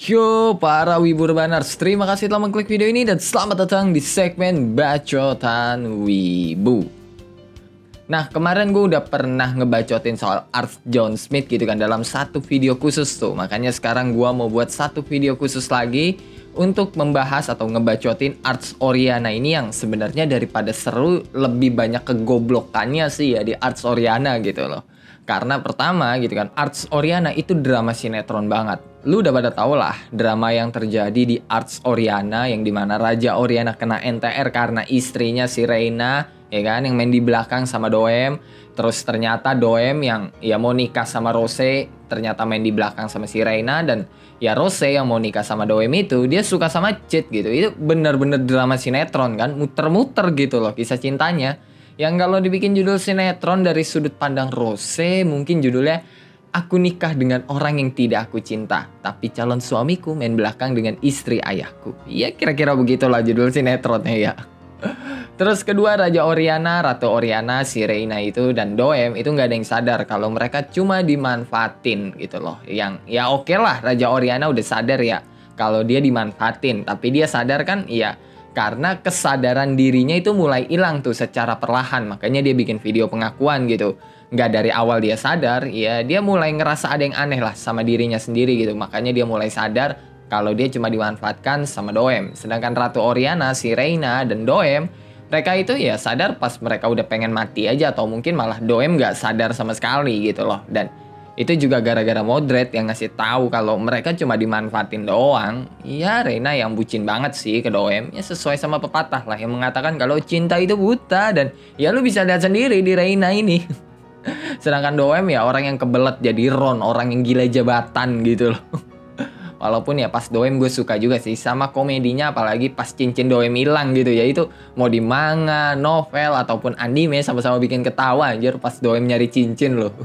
Yo para wibu urbaners, terima kasih telah mengklik video ini dan selamat datang di segmen Bacotan Wibu. Nah, kemarin gue udah pernah ngebacotin soal Art John Smith gitu kan dalam satu video khusus tuh. Makanya sekarang gue mau buat satu video khusus lagi untuk membahas atau ngebacotin Ars Oriana ini yang sebenarnya daripada seru lebih banyak kegoblokannya sih ya di Ars Oriana gitu loh. Karena pertama gitu kan, Ars Oriana itu drama sinetron banget. Lu udah pada tau lah drama yang terjadi di Ars Oriana yang dimana Raja Oriana kena NTR karena istrinya si Reina, ya kan, yang main di belakang sama Doem. Terus ternyata Doem yang ya mau nikah sama Rose ternyata main di belakang sama si Reina, dan ya Rose yang mau nikah sama Doem itu dia suka sama Cid gitu. Itu bener-bener drama sinetron kan, muter-muter gitu loh kisah cintanya. Yang kalau dibikin judul sinetron dari sudut pandang Rose, mungkin judulnya Aku Nikah Dengan Orang Yang Tidak Aku Cinta, Tapi Calon Suamiku Main Belakang Dengan Istri Ayahku. Ya kira-kira begitulah judul sinetronnya ya. Terus kedua, Raja Oriana, Ratu Oriana, si Reina itu dan Doem itu nggak ada yang sadar kalau mereka cuma dimanfaatin gitu loh. Yang ya oke lah, Raja Oriana udah sadar ya kalau dia dimanfaatin, tapi dia sadar kan ya karena kesadaran dirinya itu mulai hilang tuh secara perlahan. Makanya dia bikin video pengakuan gitu. Nggak dari awal dia sadar, ya dia mulai ngerasa ada yang aneh lah sama dirinya sendiri gitu. Makanya dia mulai sadar kalau dia cuma dimanfaatkan sama Doem. Sedangkan Ratu Oriana, si Reina, dan Doem, mereka itu ya sadar pas mereka udah pengen mati aja. Atau mungkin malah Doem nggak sadar sama sekali gitu loh. Dan itu juga gara-gara Modred yang ngasih tahu kalau mereka cuma dimanfaatin doang. Ya Reina yang bucin banget sih ke Doem. Ya sesuai sama pepatah lah yang mengatakan kalau cinta itu buta. Dan ya lu bisa lihat sendiri di Reina ini. Sedangkan Doem ya orang yang kebelet jadi Ron, orang yang gila jabatan gitu loh. Walaupun ya pas Doem gue suka juga sih sama komedinya, apalagi pas cincin Doem hilang gitu ya. Itu mau di manga, novel, ataupun anime sama-sama bikin ketawa anjir pas Doem nyari cincin loh.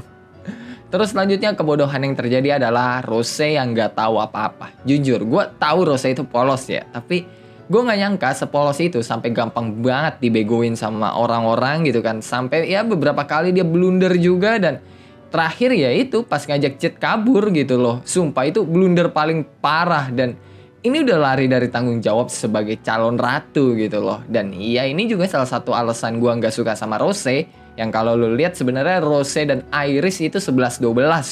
Terus selanjutnya kebodohan yang terjadi adalah Rose yang nggak tahu apa-apa. Jujur, gue tahu Rose itu polos ya, tapi gue nggak nyangka sepolos itu sampai gampang banget dibegoin sama orang-orang gitu kan. Sampai ya beberapa kali dia blunder juga, dan terakhir ya itu pas ngajak Cid kabur gitu loh. Sumpah itu blunder paling parah, dan ini udah lari dari tanggung jawab sebagai calon ratu gitu loh. Dan iya ini juga salah satu alasan gue nggak suka sama Rose. Yang kalau lu lihat sebenarnya Rose dan Iris itu 11-12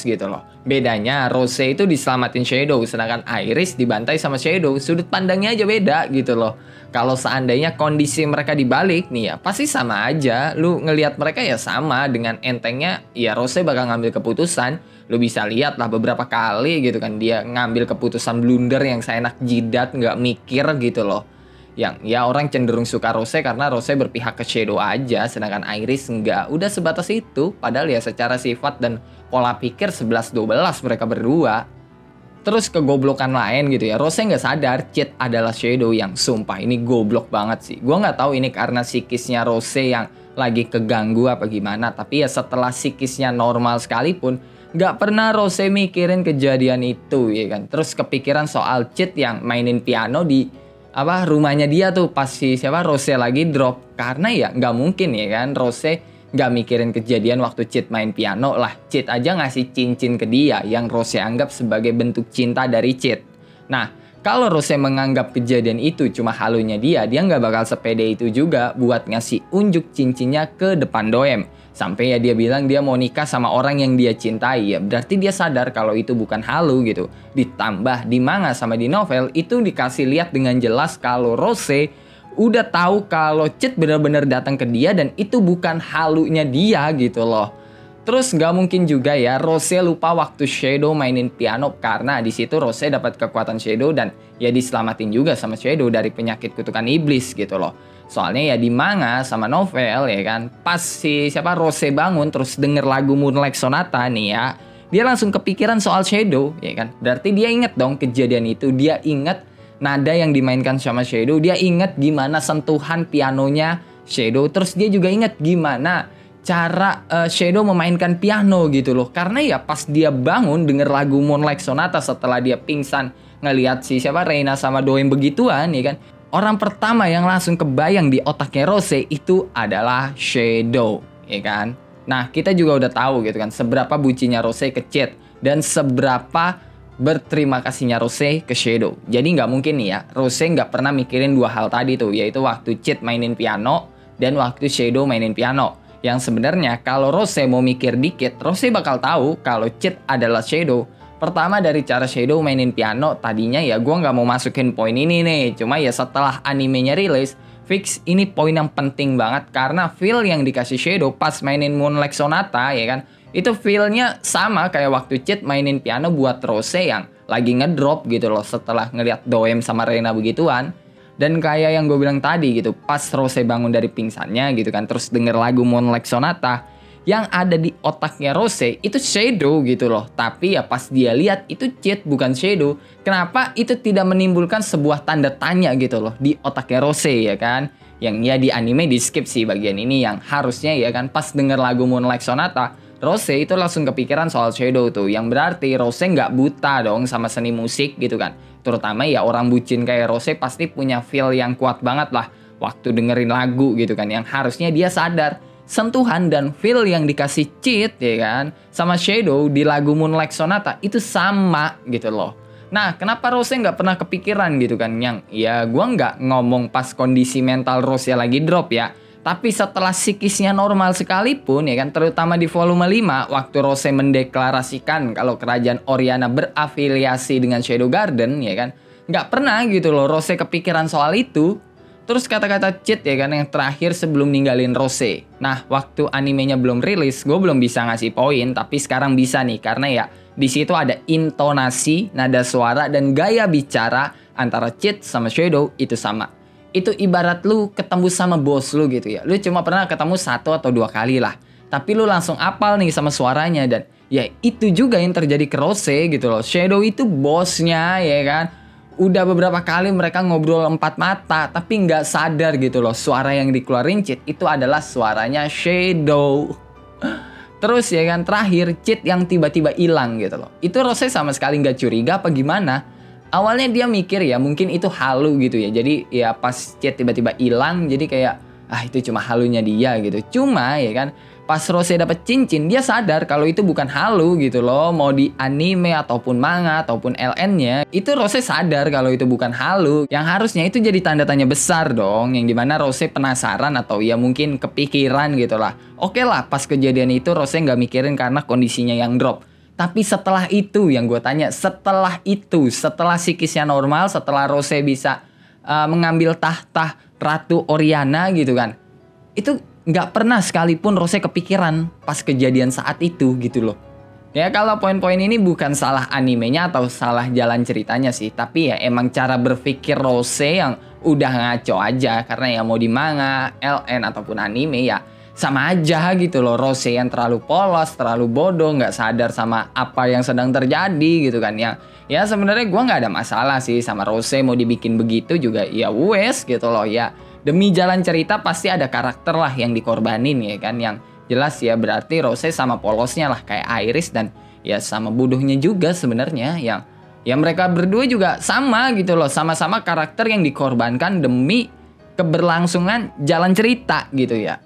gitu loh. Bedanya Rose itu diselamatin Shadow, sedangkan Iris dibantai sama Shadow. Sudut pandangnya aja beda gitu loh. Kalau seandainya kondisi mereka dibalik nih ya pasti sama aja. Lu ngelihat mereka ya sama, dengan entengnya ya Rose bakal ngambil keputusan. Lu bisa lihat lah beberapa kali gitu kan dia ngambil keputusan blunder yang seenak jidat, nggak mikir gitu loh. Yang ya orang cenderung suka Rose karena Rose berpihak ke Shadow aja, sedangkan Iris enggak. Udah sebatas itu, padahal ya secara sifat dan pola pikir 11-12 mereka berdua. Terus kegoblokan lain gitu ya, Rose nggak sadar Cid adalah Shadow, yang sumpah ini goblok banget sih. Gua nggak tahu ini karena psikisnya Rose yang lagi keganggu apa gimana, tapi ya setelah psikisnya normal sekalipun nggak pernah Rose mikirin kejadian itu ya kan. Terus kepikiran soal Cid yang mainin piano di rumahnya dia tuh pas si Rose lagi drop. Karena ya nggak mungkin ya kan Rose nggak mikirin kejadian waktu Cid main piano lah. Cid aja ngasih cincin ke dia yang Rose anggap sebagai bentuk cinta dari Cid. Nah kalau Rose menganggap kejadian itu cuma halunya dia nggak bakal sepede itu juga buat ngasih unjuk cincinnya ke depan Doem. Sampai ya dia bilang dia mau nikah sama orang yang dia cintai. Ya berarti dia sadar kalau itu bukan halu gitu. Ditambah di manga sama di novel itu dikasih lihat dengan jelas kalau Rose udah tahu kalau Cid benar-benar datang ke dia dan itu bukan halunya dia gitu loh. Terus nggak mungkin juga ya Rose lupa waktu Shadow mainin piano, karena di situ Rose dapat kekuatan Shadow dan ya diselamatin juga sama Shadow dari penyakit kutukan iblis gitu loh. Soalnya ya di manga sama novel ya kan, pas si Rose bangun terus denger lagu Moonlight Sonata nih ya, dia langsung kepikiran soal Shadow ya kan. Berarti dia inget dong kejadian itu, dia inget nada yang dimainkan sama Shadow, dia inget gimana sentuhan pianonya Shadow, terus dia juga inget gimana cara Shadow memainkan piano gitu loh. Karena ya pas dia bangun denger lagu Moonlight Sonata setelah dia pingsan ngelihat si Reina sama Doem begituan ya kan, orang pertama yang langsung kebayang di otaknya Rose itu adalah Shadow, ya kan? Nah, kita juga udah tahu gitu kan seberapa bucinya Rose ke Cid dan seberapa berterima kasihnya Rose ke Shadow. Jadi nggak mungkin nih ya, Rose nggak pernah mikirin dua hal tadi tuh, yaitu waktu Chit mainin piano dan waktu Shadow mainin piano. Yang sebenarnya kalau Rose mau mikir dikit, Rose bakal tahu kalau Chit adalah Shadow. Pertama dari cara Shadow mainin piano, tadinya ya gue nggak mau masukin poin ini nih. Cuma ya setelah animenya rilis, fix ini poin yang penting banget. Karena feel yang dikasih Shadow pas mainin Moonlight Sonata ya kan, itu feel-nya sama kayak waktu Chit mainin piano buat Rose yang lagi ngedrop gitu loh setelah ngeliat Doem sama Rena begituan. Dan kayak yang gue bilang tadi gitu, pas Rose bangun dari pingsannya gitu kan, terus denger lagu Moonlight Sonata, yang ada di otaknya Rose itu Shadow gitu loh. Tapi ya pas dia lihat itu Chit bukan Shadow, kenapa itu tidak menimbulkan sebuah tanda tanya gitu loh di otaknya Rose ya kan. Yang ya di anime di skip sih bagian ini, yang harusnya ya kan pas denger lagu Moonlight Sonata, Rose itu langsung kepikiran soal Shadow tuh. Yang berarti Rose nggak buta dong sama seni musik gitu kan. Terutama ya orang bucin kayak Rose pasti punya feel yang kuat banget lah waktu dengerin lagu gitu kan. Yang harusnya dia sadar sentuhan dan feel yang dikasih Chit ya kan sama Shadow di lagu Moonlight Sonata itu sama gitu loh. Nah, kenapa Rose nggak pernah kepikiran gitu kan? Yang ya gue nggak ngomong pas kondisi mental Rose lagi drop ya, tapi setelah psikisnya normal sekalipun ya kan, terutama di volume 5 waktu Rose mendeklarasikan kalau kerajaan Oriana berafiliasi dengan Shadow Garden ya kan, nggak pernah gitu loh Rose kepikiran soal itu. Terus kata-kata Chit ya kan yang terakhir sebelum ninggalin Rose. Nah, waktu animenya belum rilis, gue belum bisa ngasih poin, tapi sekarang bisa nih karena ya di situ ada intonasi, nada suara dan gaya bicara antara Chit sama Shadow itu sama. Itu ibarat lu ketemu sama bos lu gitu ya. Lu cuma pernah ketemu 1 atau 2 kali lah, tapi lu langsung apal nih sama suaranya. Dan ya itu juga yang terjadi ke Rose gitu loh. Shadow itu bosnya ya kan. Udah beberapa kali mereka ngobrol 4 mata, tapi nggak sadar gitu loh suara yang dikeluarin Chit itu adalah suaranya Shadow. Terus ya kan terakhir Chit yang tiba-tiba hilang gitu loh. Itu Rose sama sekali nggak curiga apa gimana. Awalnya dia mikir ya mungkin itu halu gitu ya. Jadi ya pas Chit tiba-tiba hilang, jadi kayak itu cuma halunya dia gitu. Cuma ya kan pas Rose dapet cincin, dia sadar kalau itu bukan halu gitu loh. Mau di anime ataupun manga ataupun LN-nya, itu Rose sadar kalau itu bukan halu. Yang harusnya itu jadi tanda tanya besar dong, yang dimana Rose penasaran atau ya mungkin kepikiran gitu lah. Oke lah, pas kejadian itu Rose nggak mikirin karena kondisinya yang drop. Tapi setelah itu yang gue tanya, setelah itu, setelah psikisnya normal, setelah Rose bisa mengambil tahta Ratu Oriana gitu kan, itu nggak pernah sekalipun Rose kepikiran pas kejadian saat itu gitu loh. Ya kalau poin-poin ini bukan salah animenya atau salah jalan ceritanya sih, tapi ya emang cara berpikir Rose yang udah ngaco aja. Karena ya mau di manga, LN ataupun anime ya sama aja gitu loh. Rose yang terlalu polos, terlalu bodoh, nggak sadar sama apa yang sedang terjadi gitu kan. Ya sebenarnya gue nggak ada masalah sih sama Rose mau dibikin begitu juga ya wes gitu loh ya. Demi jalan cerita pasti ada karakter lah yang dikorbanin ya kan. Yang jelas ya berarti Rose sama polosnya lah kayak Iris dan ya sama bodohnya juga sebenarnya. Yang ya mereka berdua juga sama gitu loh. Sama-sama karakter yang dikorbankan demi keberlangsungan jalan cerita gitu ya.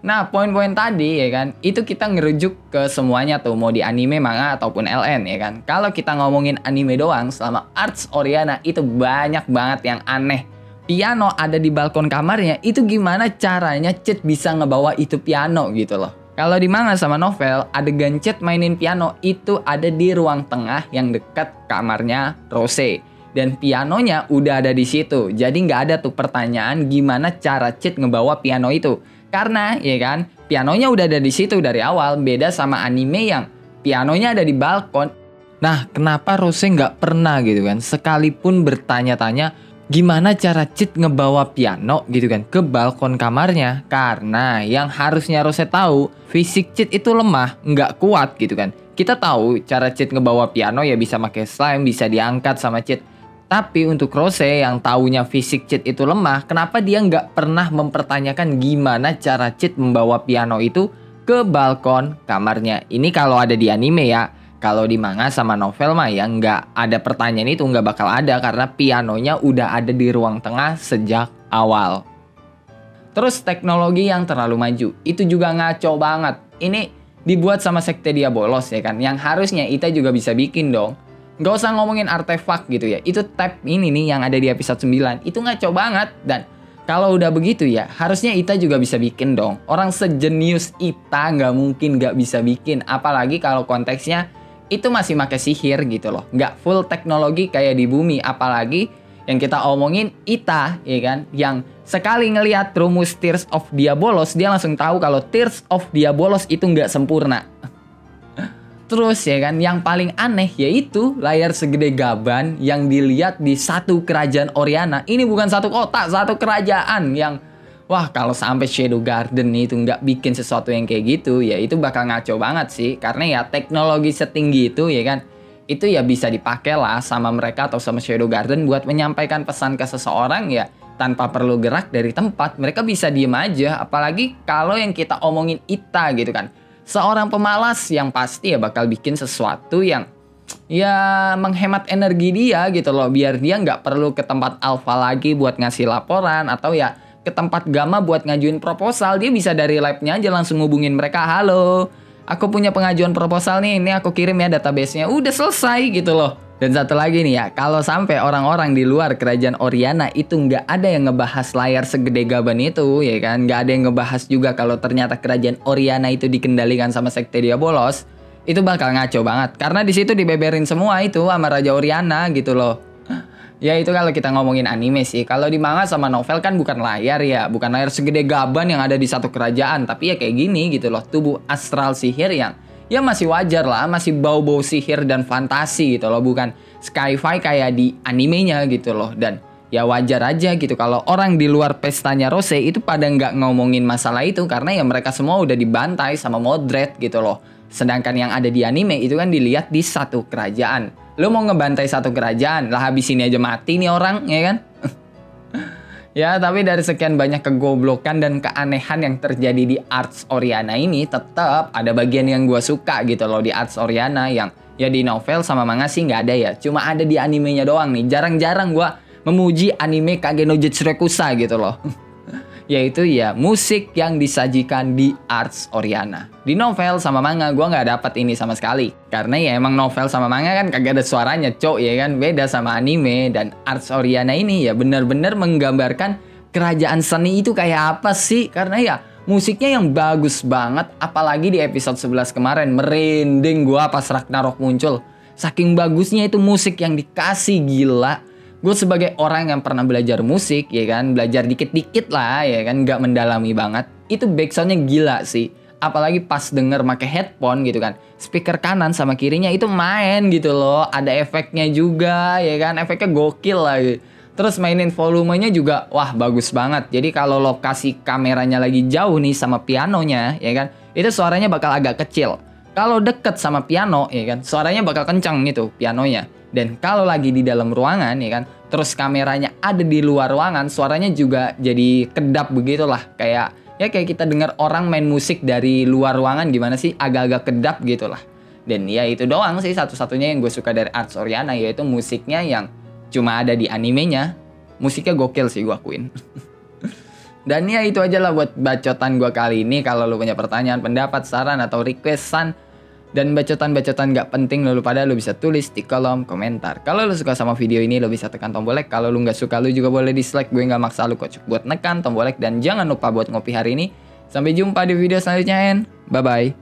Nah poin-poin tadi ya kan, itu kita ngerujuk ke semuanya tuh. Mau di anime, manga ataupun LN ya kan. Kalau kita ngomongin anime doang selama Arts Oriana itu banyak banget yang aneh. Piano ada di balkon kamarnya, itu gimana caranya Chit bisa ngebawa itu piano gitu loh. Kalau di manga sama novel, adegan Chit mainin piano itu ada di ruang tengah yang dekat kamarnya Rose. Dan pianonya udah ada di situ. Jadi nggak ada tuh pertanyaan gimana cara Chit ngebawa piano itu. Karena ya kan, pianonya udah ada di situ dari awal. Beda sama anime yang pianonya ada di balkon. Nah, kenapa Rose nggak pernah gitu kan, sekalipun bertanya-tanya gimana cara Chit ngebawa piano gitu kan ke balkon kamarnya? Karena yang harusnya Rose tahu, fisik Chit itu lemah, nggak kuat gitu kan. Kita tahu cara Chit ngebawa piano ya bisa pakai slime, bisa diangkat sama Chit. Tapi untuk Rose yang taunya fisik Chit itu lemah, kenapa dia nggak pernah mempertanyakan gimana cara Chit membawa piano itu ke balkon kamarnya? Ini kalau ada di anime ya. Kalau di manga sama novel mah ya nggak ada pertanyaan itu, nggak bakal ada karena pianonya udah ada di ruang tengah sejak awal. Terus teknologi yang terlalu maju, itu juga ngaco banget. Ini dibuat sama sekte Diabolos ya kan, yang harusnya Ita juga bisa bikin dong. Nggak usah ngomongin artefak gitu ya. Itu tab ini nih yang ada di episode 9. Itu ngaco banget. Dan kalau udah begitu ya, harusnya Ita juga bisa bikin dong. Orang sejenius Ita nggak mungkin nggak bisa bikin. Apalagi kalau konteksnya itu masih pakai sihir gitu loh. Nggak full teknologi kayak di bumi. Apalagi yang kita omongin Ita, ya kan? Yang sekali ngelihat rumus Tears of Diabolos, dia langsung tahu kalau Tears of Diabolos itu nggak sempurna. Terus ya kan, yang paling aneh yaitu layar segede gaban yang dilihat di satu kerajaan Oriana. Ini bukan satu kota, satu kerajaan yang, wah kalau sampai Shadow Garden itu nggak bikin sesuatu yang kayak gitu, ya itu bakal ngaco banget sih. Karena ya teknologi setinggi itu ya kan, itu ya bisa dipakai lah sama mereka atau sama Shadow Garden buat menyampaikan pesan ke seseorang ya tanpa perlu gerak dari tempat. Mereka bisa diem aja, apalagi kalau yang kita omongin Ita gitu kan. Seorang pemalas yang pasti ya bakal bikin sesuatu yang ya menghemat energi dia gitu loh. Biar dia nggak perlu ke tempat alpha lagi buat ngasih laporan. Atau ya ke tempat gamma buat ngajuin proposal. Dia bisa dari labnya aja langsung hubungin mereka. Halo, aku punya pengajuan proposal nih. Ini aku kirim ya database-nya. Udah selesai gitu loh. Dan satu lagi nih ya, kalau sampai orang-orang di luar kerajaan Oriana itu nggak ada yang ngebahas layar segede gaban itu, ya kan? Nggak ada yang ngebahas juga kalau ternyata kerajaan Oriana itu dikendalikan sama sekte Diabolos, itu bakal ngaco banget. Karena di situ dibeberin semua itu sama Raja Oriana gitu loh. Ya itu kalau kita ngomongin anime sih. Kalau di manga sama novel kan bukan layar ya, bukan layar segede gaban yang ada di satu kerajaan, tapi ya kayak gini gitu loh, tubuh astral sihir yang ya masih wajar lah, masih bau-bau sihir dan fantasi gitu loh, bukan sci-fi kayak di animenya gitu loh. Dan ya wajar aja gitu kalau orang di luar pestanya Rose itu pada nggak ngomongin masalah itu karena ya mereka semua udah dibantai sama Mordred gitu loh. Sedangkan yang ada di anime itu kan dilihat di satu kerajaan. Lo mau ngebantai satu kerajaan, lah habis ini aja mati nih orang, ya kan? Ya, tapi dari sekian banyak kegoblokan dan keanehan yang terjadi di Arts Oriana ini, tetap ada bagian yang gue suka gitu loh di Arts Oriana yang ya di novel sama manga sih nggak ada ya. Cuma ada di animenya doang nih. Jarang-jarang gue memuji anime Kage no Jitsurekusa gitu loh. Yaitu ya musik yang disajikan di Arts Oriana. Di novel sama manga gue nggak dapat ini sama sekali. Karena ya emang novel sama manga kan kagak ada suaranya cok ya kan. Beda sama anime. Dan Arts Oriana ini ya bener-bener menggambarkan kerajaan seni itu kayak apa sih. Karena ya musiknya yang bagus banget. Apalagi di episode 11 kemarin. Merinding gue pas Ragnarok muncul. Saking bagusnya itu musik yang dikasih, gila. Gue sebagai orang yang pernah belajar musik, ya kan, belajar dikit-dikit lah, ya kan, nggak mendalami banget. Itu backsoundnya gila sih. Apalagi pas denger pakai headphone gitu kan, speaker kanan sama kirinya itu main gitu loh. Ada efeknya juga, ya kan, efeknya gokil lah. Gitu. Terus mainin volumenya juga, wah bagus banget. Jadi kalau lokasi kameranya lagi jauh nih sama pianonya, ya kan, itu suaranya bakal agak kecil. Kalau deket sama piano, ya kan, suaranya bakal kencang gitu pianonya. Dan kalau lagi di dalam ruangan ya kan, terus kameranya ada di luar ruangan, suaranya juga jadi kedap begitulah. Kayak kita dengar orang main musik dari luar ruangan gimana sih, agak-agak kedap gitulah. Dan ya itu doang sih satu-satunya yang gue suka dari Arts Oriana, yaitu musiknya yang cuma ada di animenya. Musiknya gokil sih gue akuin. Dan ya itu aja lah buat bacotan gue kali ini. Kalau lu punya pertanyaan, pendapat, saran, atau requestan dan bacotan-bacotan gak penting lu pada lu bisa tulis di kolom komentar. Kalau lu suka sama video ini lu bisa tekan tombol like. Kalau lu gak suka lu juga boleh dislike. Gue gak maksa lu kocok buat nekan tombol like. Dan jangan lupa buat ngopi hari ini. Sampai jumpa di video selanjutnya, bye bye.